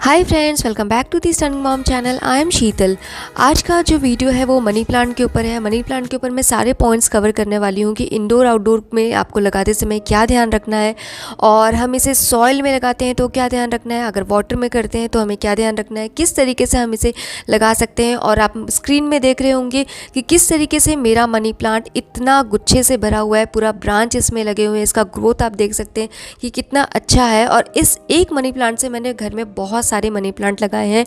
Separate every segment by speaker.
Speaker 1: Hi friends, welcome back to the stunning mom channel. I am Sheetal. आज का जो video है वो मनी प्लांट के ऊपर है। मनी प्लांट के ऊपर मैं सारे पॉइंट्स कवर करने वाली हूँ कि इंडोर आउटडोर में आपको लगाते समय क्या ध्यान रखना है, और हम इसे सॉइल में लगाते हैं तो क्या ध्यान रखना है, अगर वाटर में करते हैं तो हमें क्या ध्यान रखना है, किस तरीके से हम इसे लगा सकते हैं। और आप स्क्रीन में देख रहे होंगे कि किस तरीके से मेरा मनी प्लांट इतना गुच्छे से भरा हुआ है, पूरा ब्रांच इसमें लगे हुए हैं। इसका ग्रोथ आप देख सकते हैं कि कितना अच्छा है। और इस एक मनी प्लांट से मैंने घर में बहुत सारे मनी प्लांट लगाए हैं।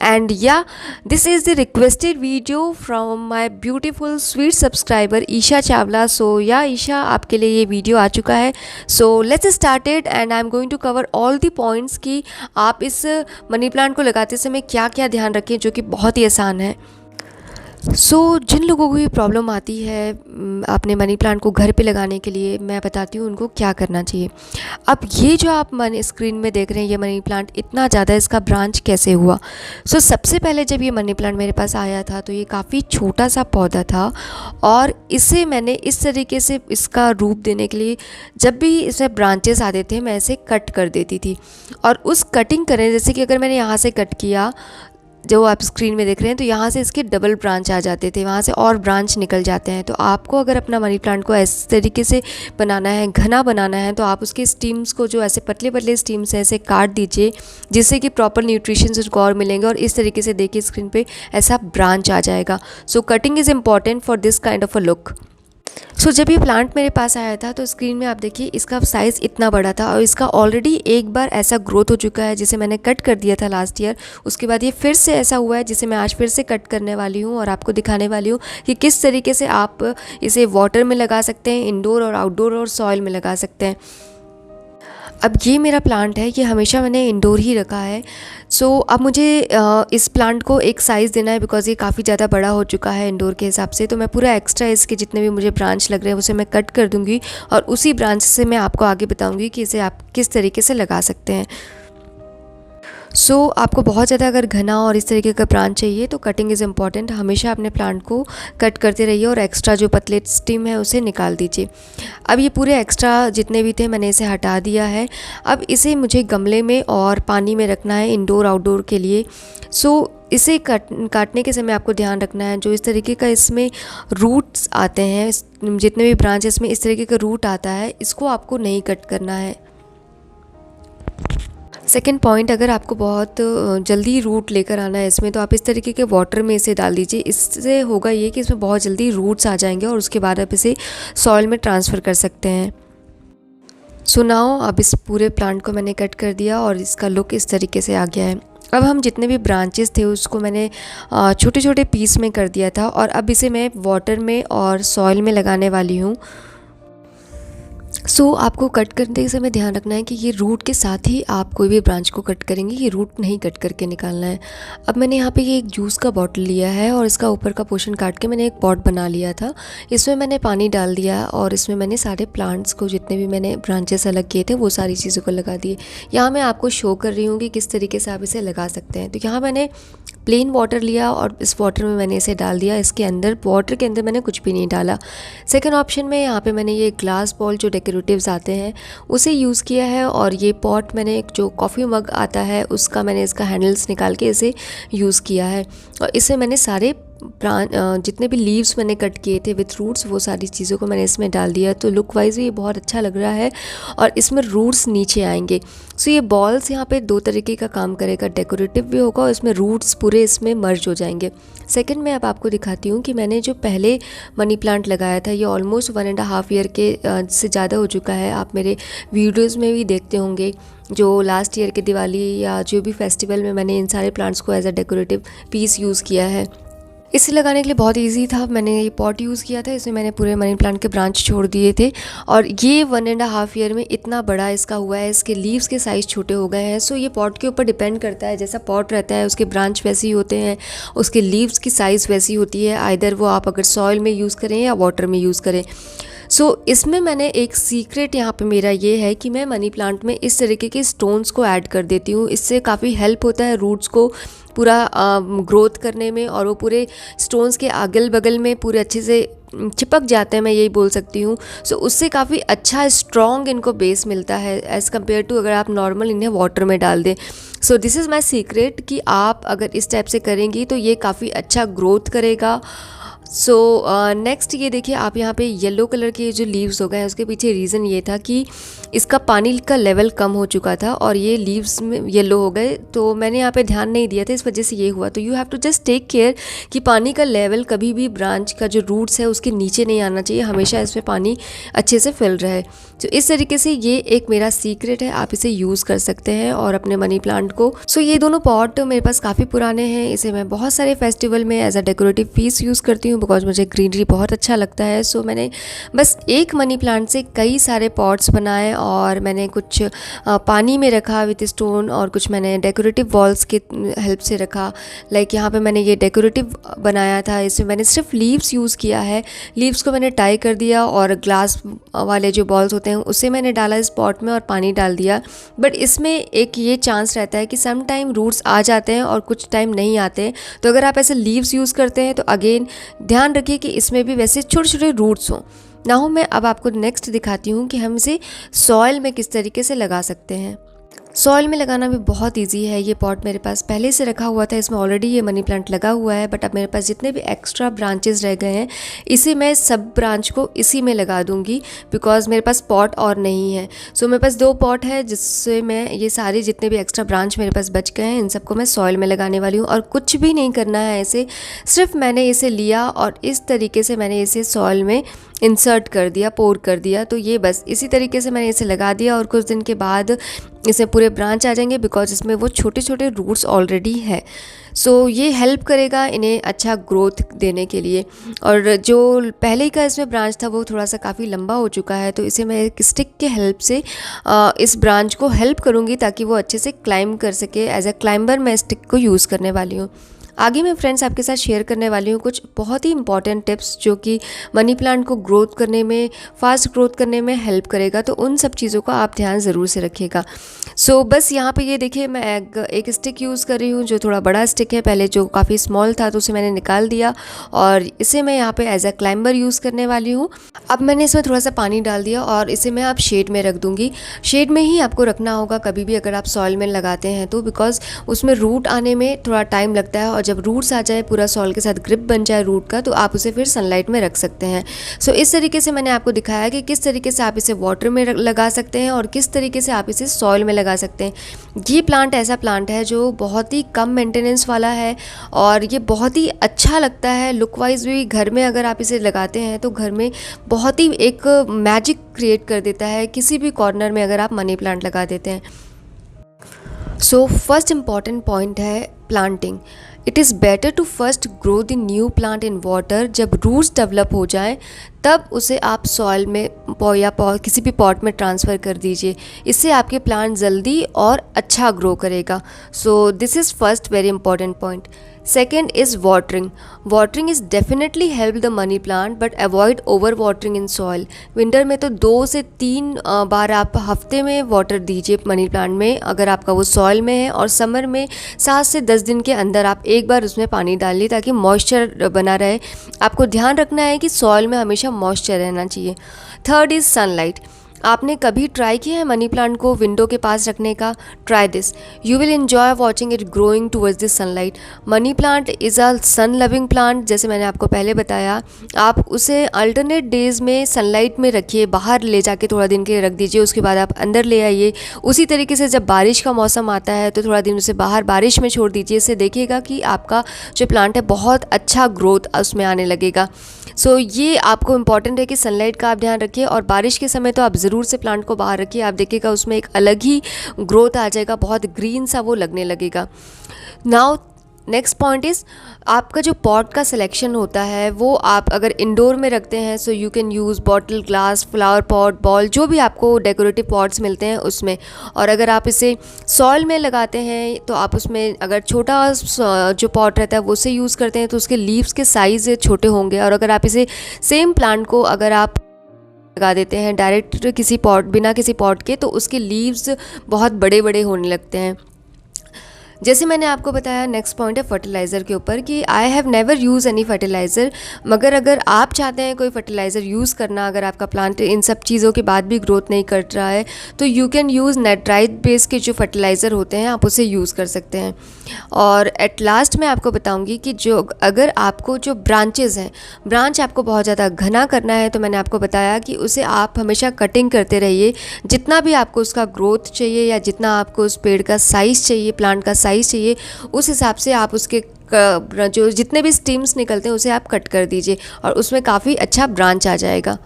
Speaker 1: And yeah this is the requested video from my beautiful sweet subscriber Isha Chawla. So yeah Isha, आपके लिए ये वीडियो आ चुका है। So let's start it and I am going to cover all the points कि आप इस मनी प्लांट को लगाते समय क्या क्या ध्यान रखें, जो कि बहुत ही आसान है। जिन लोगों को ये प्रॉब्लम आती है अपने मनी प्लांट को घर पे लगाने के लिए, मैं बताती हूँ उनको क्या करना चाहिए। अब ये जो आप स्क्रीन में देख रहे हैं, ये मनी प्लांट इतना ज़्यादा इसका ब्रांच कैसे हुआ। सबसे पहले जब ये मनी प्लांट मेरे पास आया था तो ये काफ़ी छोटा सा पौधा था, और इसे मैंने इस तरीके से इसका रूप देने के लिए, जब भी इसमें ब्रांचेस आते थे मैं इसे कट कर देती थी। और उस कटिंग करें, जैसे कि अगर मैंने यहाँ से कट किया, जो आप स्क्रीन में देख रहे हैं, तो यहाँ से इसके डबल ब्रांच आ जाते थे, वहाँ से और ब्रांच निकल जाते हैं। तो आपको अगर अपना मनी प्लांट को इस तरीके से बनाना है, घना बनाना है, तो आप उसके स्टीम्स को, जो ऐसे पतले पतले स्टीम्स हैं, ऐसे काट दीजिए, जिससे कि प्रॉपर न्यूट्रिशंस उसको और मिलेंगे। और इस तरीके से देखिए स्क्रीन पे ऐसा ब्रांच आ जाएगा। Cutting is important for this kind of a look. जब ये प्लांट मेरे पास आया था तो स्क्रीन में आप देखिए इसका साइज़ इतना बड़ा था, और इसका ऑलरेडी एक बार ऐसा ग्रोथ हो चुका है जिसे मैंने कट कर दिया था लास्ट ईयर। उसके बाद ये फिर से ऐसा हुआ है जिसे मैं आज फिर से कट करने वाली हूँ और आपको दिखाने वाली हूँ कि किस तरीके से आप इसे वाटर में लगा सकते हैं, इंडोर और आउटडोर और सॉइल में लगा सकते हैं। अब ये मेरा प्लांट है, ये हमेशा मैंने इंडोर ही रखा है। अब मुझे इस प्लांट को एक साइज़ देना है, बिकॉज़ ये काफ़ी ज़्यादा बड़ा हो चुका है इंडोर के हिसाब से। तो मैं पूरा एक्स्ट्रा इसके जितने भी मुझे ब्रांच लग रहे हैं उसे मैं कट कर दूँगी, और उसी ब्रांच से मैं आपको आगे बताऊँगी कि इसे आप किस तरीके से लगा सकते हैं। आपको बहुत ज़्यादा अगर घना और इस तरीके का ब्रांच चाहिए तो कटिंग इज़ इम्पॉर्टेंट। हमेशा अपने प्लांट को कट करते रहिए और एक्स्ट्रा जो पतले स्टिम है उसे निकाल दीजिए। अब ये पूरे एक्स्ट्रा जितने भी थे मैंने इसे हटा दिया है। अब इसे मुझे गमले में और पानी में रखना है इंडोर आउटडोर के लिए। इसे काटने के समय आपको ध्यान रखना है, जो इस तरीके का इसमें रूट्स आते हैं, जितने भी ब्रांचेस में इस तरीके का रूट आता है, इसको आपको नहीं कट करना है। सेकेंड पॉइंट, अगर आपको बहुत जल्दी रूट लेकर आना है इसमें, तो आप इस तरीके के वाटर में इसे डाल दीजिए। इससे होगा ये कि इसमें बहुत जल्दी रूट्स आ जाएंगे और उसके बाद आप इसे सॉइल में ट्रांसफ़र कर सकते हैं। नाउ अब इस पूरे प्लांट को मैंने कट कर दिया और इसका लुक इस तरीके से आ गया है। अब हम जितने भी ब्रांचेस थे उसको मैंने छोटे छोटे पीस में कर दिया था, और अब इसे मैं वाटर में और सॉइल में लगाने वाली हूँ। आपको कट करने के समय ध्यान रखना है कि ये रूट के साथ ही आप कोई भी ब्रांच को कट करेंगे, ये रूट नहीं कट करके निकालना है। अब मैंने यहाँ पे ये एक जूस का बॉटल लिया है और इसका ऊपर का पोर्शन काट के मैंने एक पॉट बना लिया था। इसमें मैंने पानी डाल दिया और इसमें मैंने सारे प्लांट्स को, जितने भी मैंने ब्रांचेस अलग किए थे, वो सारी चीज़ों को लगा दिए। यहाँ मैं आपको शो कर रही हूँ कि किस तरीके से आप इसे लगा सकते हैं। तो यहाँ मैंने प्लेन वाटर लिया और इस वाटर में मैंने इसे डाल दिया। इसके अंदर, वाटर के अंदर मैंने कुछ भी नहीं डाला। सेकंड ऑप्शन में यहाँ पे मैंने ये ग्लास बॉल जो डेकोरेटिव्स आते हैं उसे यूज़ किया है, और ये पॉट मैंने एक जो कॉफ़ी मग आता है उसका मैंने इसका हैंडल्स निकाल के इसे यूज़ किया है। और इसे मैंने सारे जितने भी लीव्स मैंने कट किए थे विथ रूट्स, वो सारी चीज़ों को मैंने इसमें डाल दिया। तो लुक वाइज भी ये बहुत अच्छा लग रहा है, और इसमें रूट्स नीचे आएंगे। ये बॉल्स यहाँ पे दो तरीके का काम करेगा, डेकोरेटिव भी होगा और इसमें रूट्स पूरे इसमें मर्ज हो जाएंगे। सेकंड में अब आपको दिखाती हूँ कि मैंने जो पहले मनी प्लांट लगाया था, ये ऑलमोस्ट 1.5 ईयर के से ज़्यादा हो चुका है। आप मेरे वीडियोज़ में भी देखते होंगे, जो लास्ट ईयर के दिवाली या जो भी फेस्टिवल में मैंने इन सारे प्लांट्स को as a decorative piece use किया है। इसे लगाने के लिए बहुत इजी था। मैंने ये पॉट यूज़ किया था, इसमें मैंने पूरे मनी प्लांट के ब्रांच छोड़ दिए थे, और ये 1.5 ईयर में इतना बड़ा इसका हुआ है। इसके लीव्स के साइज़ छोटे हो गए हैं। ये पॉट के ऊपर डिपेंड करता है, जैसा पॉट रहता है उसके ब्रांच वैसे ही होते हैं, उसके लीव्स की साइज़ वैसी होती है। आइदर वो आप अगर सॉइल में यूज़ करें या वाटर में यूज़ करें। इसमें मैंने एक सीक्रेट यहाँ पे मेरा ये है कि मैं मनी प्लांट में इस तरीके के स्टोन्स को ऐड कर देती हूँ। इससे काफ़ी हेल्प होता है रूट्स को पूरा ग्रोथ करने में, और वो पूरे स्टोन्स के अगल बगल में पूरे अच्छे से चिपक जाते हैं, मैं यही बोल सकती हूँ। उससे काफ़ी अच्छा स्ट्रॉन्ग इनको बेस मिलता है एज़ कम्पेयर टू अगर आप नॉर्मल इन्हें वाटर में डाल दें। दिस इज़ माई सीक्रेट कि आप अगर इस टाइप से करेंगी तो ये काफ़ी अच्छा ग्रोथ करेगा। नेक्स्ट ये देखिए, आप यहाँ पे येलो कलर के जो लीव्स हो गए हैं उसके पीछे रीज़न ये था कि इसका पानी का लेवल कम हो चुका था और ये लीव्स में येलो हो गए, तो मैंने यहाँ पे ध्यान नहीं दिया था, इस वजह से ये हुआ। तो you have to just take care कि पानी का लेवल कभी भी ब्रांच का जो रूट्स है उसके नीचे नहीं आना चाहिए, हमेशा इसमें पानी अच्छे से फिल रहे। तो इस तरीके से ये एक मेरा सीक्रेट है, आप इसे यूज़ कर सकते हैं और अपने मनी प्लांट को। ये दोनों पॉट मेरे पास काफ़ी पुराने हैं, इसे मैं बहुत सारे फेस्टिवल में as a decorative piece use करती हूँ बिकॉज मुझे ग्रीनरी बहुत अच्छा लगता है। मैंने बस एक मनी प्लांट से कई सारे पॉट्स बनाए और मैंने कुछ पानी में रखा विथ स्टोन और कुछ मैंने डेकोरेटिव वॉल्स के हेल्प से रखा। लाइक यहाँ पे मैंने ये डेकोरेटिव बनाया था, इसमें मैंने सिर्फ लीव्स यूज़ किया है। लीव्स को मैंने टाई कर दिया और ग्लास वाले जो बॉल्स होते हैं उसे मैंने डाला इस पॉट में और पानी डाल दिया। बट इसमें एक ये चांस रहता है कि सम टाइम रूट्स आ जाते हैं और कुछ टाइम नहीं आते, तो अगर आप ऐसे लीव्स यूज़ करते हैं तो अगेन ध्यान रखिए कि इसमें भी वैसे छोटे छोटे रूट्स हों ना हो। मैं अब आपको नेक्स्ट दिखाती हूँ कि हम इसे सॉइल में किस तरीके से लगा सकते हैं। सॉइल में लगाना भी बहुत इजी है। ये पॉट मेरे पास पहले से रखा हुआ था, इसमें ऑलरेडी ये मनी प्लांट लगा हुआ है, बट अब मेरे पास जितने भी एक्स्ट्रा ब्रांचेस रह गए हैं इसे मैं सब ब्रांच को इसी में लगा दूंगी बिकॉज मेरे पास पॉट और नहीं है। मेरे पास 2 पॉट है जिससे मैं ये सारे जितने भी एक्स्ट्रा ब्रांच मेरे पास बच गए हैं इन सबको मैं सॉइल में लगाने वाली हूँ। और कुछ भी नहीं करना है ऐसे, सिर्फ मैंने इसे लिया और इस तरीके से मैंने इसे सॉइल में इंसर्ट कर दिया, पोर कर दिया। तो ये बस इसी तरीके से मैंने इसे लगा दिया और कुछ दिन के बाद इसमें पूरे ब्रांच आ जाएंगे बिकॉज इसमें वो छोटे छोटे रूट्स ऑलरेडी है। ये हेल्प करेगा इन्हें अच्छा ग्रोथ देने के लिए। और जो पहले का इसमें ब्रांच था वो थोड़ा सा काफ़ी लंबा हो चुका है, तो इसे मैं एक स्टिक के हेल्प से इस ब्रांच को हेल्प करूँगी ताकि वो अच्छे से क्लाइंब कर सके। एज अ क्लाइंबर मैं स्टिक को यूज़ करने वाली हूँ। आगे मैं फ्रेंड्स आपके साथ शेयर करने वाली हूँ कुछ बहुत ही इंपॉर्टेंट टिप्स जो कि मनी प्लांट को ग्रोथ करने में, फास्ट ग्रोथ करने में हेल्प करेगा, तो उन सब चीज़ों का आप ध्यान ज़रूर से रखिएगा। बस यहाँ पे ये देखिए मैं एक स्टिक यूज़ कर रही हूँ जो थोड़ा बड़ा स्टिक है। पहले जो काफ़ी स्मॉल था तो उसे मैंने निकाल दिया और इसे मैं यहाँ पे एज अ क्लाइंबर यूज़ करने वाली हूँ। अब मैंने इसमें थोड़ा सा पानी डाल दिया और इसे मैं आप शेड में रख दूँगी। शेड में ही आपको रखना होगा कभी भी अगर आप सॉइल में लगाते हैं तो, बिकॉज उसमें रूट आने में थोड़ा टाइम लगता है और जब रूट्स आ जाए, पूरा सॉइल के साथ ग्रिप बन जाए रूट का, तो आप उसे फिर सनलाइट में रख सकते हैं। इस तरीके से मैंने आपको दिखाया कि किस तरीके से आप इसे वाटर में लगा सकते हैं और किस तरीके से आप इसे सॉइल में लगा सकते हैं। ये प्लांट ऐसा प्लांट है जो बहुत ही कम मेंटेनेंस वाला है और ये बहुत ही अच्छा लगता है लुक वाइज भी। घर में अगर आप इसे लगाते हैं तो घर में बहुत ही एक मैजिक क्रिएट कर देता है किसी भी कॉर्नर में अगर आप मनी प्लांट लगा देते हैं। फर्स्ट इम्पॉर्टेंट पॉइंट है planting. It is better to first grow the new plant in water. जब रूट्स डेवलप हो जाएं तब उसे आप सॉइल में या किसी भी पॉट में ट्रांसफ़र कर दीजिए। इससे आपके प्लांट जल्दी और अच्छा ग्रो करेगा। This is first very important point. Second is watering. Watering is definitely help the money plant but avoid over watering in soil. Winter में तो 2 से 3 बार आप हफ्ते में वाटर दीजिए मनी प्लांट में अगर आपका वो सॉइल में है, और समर में 7 से 10 दिन के अंदर आप एक बार उसमें पानी डालिए ताकि मॉइस्चर बना रहे। आपको ध्यान रखना है कि सॉइल में हमेशा मॉइस्चर रहना चाहिए। Third is sunlight. आपने कभी ट्राई किया है मनी प्लांट को विंडो के पास रखने का? Try this, you will enjoy watching it growing towards this sunlight. Money plant is a sun loving plant, जैसे मैंने आपको पहले बताया। आप उसे अल्टरनेट डेज में सनलाइट में रखिए, बाहर ले जाके थोड़ा दिन के लिए रख दीजिए, उसके बाद आप अंदर ले आइए। उसी तरीके से जब बारिश का मौसम आता है तो थोड़ा दिन उसे बाहर बारिश में छोड़ दीजिए। इससे देखिएगा कि आपका जो प्लांट है बहुत अच्छा ग्रोथ उसमें आने लगेगा। ये आपको इम्पॉर्टेंट है कि सनलाइट का आप ध्यान रखिए, और बारिश के समय तो आप ज़रूर से प्लांट को बाहर रखिए। आप देखिएगा उसमें एक अलग ही ग्रोथ आ जाएगा, बहुत ग्रीन सा वो लगने लगेगा। नाउ नेक्स्ट पॉइंट इज़ आपका जो पॉट का सिलेक्शन होता है वो आप अगर इंडोर में रखते हैं so you can use bottle, glass, flower pot, ball, जो भी आपको डेकोरेटिव पॉट्स मिलते हैं उसमें। और अगर आप इसे सॉइल में लगाते हैं तो आप उसमें अगर छोटा जो पॉट रहता है वो उसे यूज़ करते हैं तो उसके लीव्स के साइज़ छोटे होंगे। और अगर आप इसे सेम प्लांट को अगर आप लगा देते हैं डायरेक्ट किसी पॉट, बिना किसी पॉट के, तो उसके लीव्स बहुत बड़े बड़े होने लगते हैं। जैसे मैंने आपको बताया, नेक्स्ट पॉइंट है फर्टिलाइज़र के ऊपर कि I have never use any fertiliser. मगर अगर आप चाहते हैं कोई फर्टिलाइज़र यूज़ करना, अगर आपका प्लांट इन सब चीज़ों के बाद भी ग्रोथ नहीं कर रहा है, तो यू कैन यूज़ नेट्राइट बेस के जो फर्टिलाइज़र होते हैं आप उसे यूज़ कर सकते हैं। और एट लास्ट मैं आपको बताऊंगी कि जो अगर आपको जो ब्रांचेज़ हैं, ब्रांच आपको बहुत ज़्यादा घना करना है, तो मैंने आपको बताया कि उसे आप हमेशा कटिंग करते रहिए। जितना भी आपको उसका ग्रोथ चाहिए या जितना आपको उस पेड़ का साइज़ चाहिए, प्लांट का साइज़ चाहिए, उस हिसाब से आप उसके जो जितने भी स्टीम्स निकलते हैं उसे आप कट कर दीजिए और उसमें काफ़ी अच्छा ब्रांच आ जाएगा।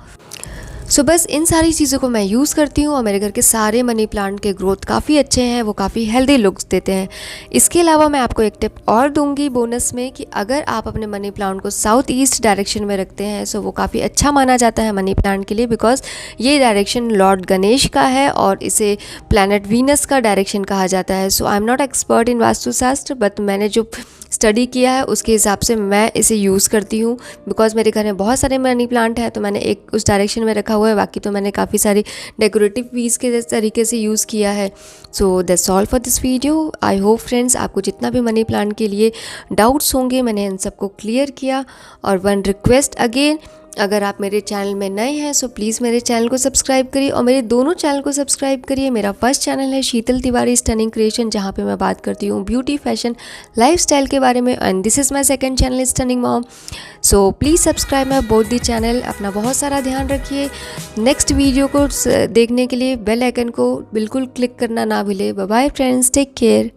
Speaker 1: सो बस इन सारी चीज़ों को मैं यूज़ करती हूँ और मेरे घर के सारे मनी प्लांट के ग्रोथ काफ़ी अच्छे हैं, वो काफ़ी हेल्दी लुक्स देते हैं। इसके अलावा मैं आपको एक टिप और दूंगी बोनस में कि अगर आप अपने मनी प्लांट को साउथ ईस्ट डायरेक्शन में रखते हैं, सो वो काफ़ी अच्छा माना जाता है मनी प्लांट के लिए, बिकॉज ये डायरेक्शन लॉर्ड गणेश का है और इसे प्लैनेट वीनस का डायरेक्शन कहा जाता है। So I am not expert in Vastushastra, but मैंने जो स्टडी किया है उसके हिसाब से मैं इसे यूज़ करती हूँ। बिकॉज मेरे घर में बहुत सारे मनी प्लांट हैं, तो मैंने एक उस डायरेक्शन में रखा हुआ है, बाकी तो मैंने काफ़ी सारी डेकोरेटिव पीस के तरीके से यूज़ किया है। So that's all for this video. I hope friends आपको जितना भी मनी प्लांट के लिए डाउट्स होंगे मैंने इन सबको क्लियर किया। और वन रिक्वेस्ट अगेन, अगर आप मेरे चैनल में नए हैं सो प्लीज़ मेरे चैनल को सब्सक्राइब करिए और मेरे दोनों चैनल को सब्सक्राइब करिए। मेरा फर्स्ट चैनल है शीतल तिवारी स्टनिंग क्रिएशन, जहाँ पे मैं बात करती हूँ ब्यूटी, फैशन, लाइफस्टाइल के बारे में। And this is my second channel stunning mom. So please subscribe my both the channel. अपना बहुत सारा ध्यान रखिए। नेक्स्ट वीडियो को देखने के लिए बेल आइकन को बिल्कुल क्लिक करना ना भूले। Bye bye friends, take care.